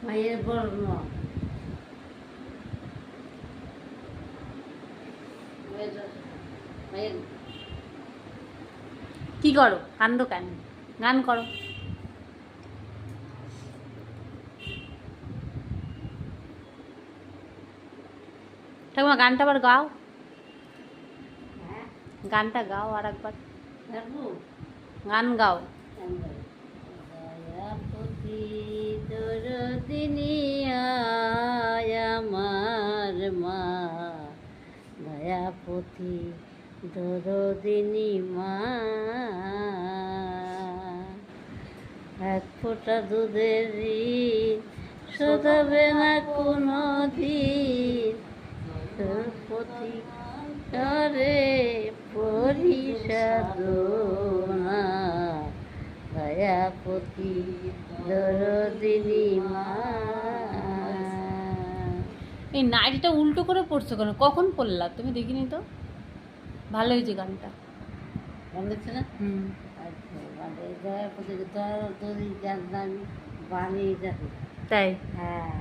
মায়ের বর্ণ মায়ের কি করো, কান্দো কেন? গান করো। ঠাকুমা গানটা আবার গাও, হ্যাঁ গানটা গাও আর একবার, দেখো গান গাও। দয়াপতি দরদিনী আয় আমার মা, দয়াপতি দরদিনী মা, এক ফোঁটা দুধের ঋণ শোধাবে না কোনো দিন, তোর প্রতি করে পরিসাধনা, দয়াপতি দরদিনী মা। এই নাইটিটা উল্টো করে পড়ছো কেন? কখন পড়লা তুমি? দেখিনি তো। ভালো হয়েছে গানটা। ভালো লাগছে না? হুম। আচ্ছা, মানে দয়াপতি দরদিনী গানটা আমি বানিয়ে যাবো। তাই? হ্যাঁ।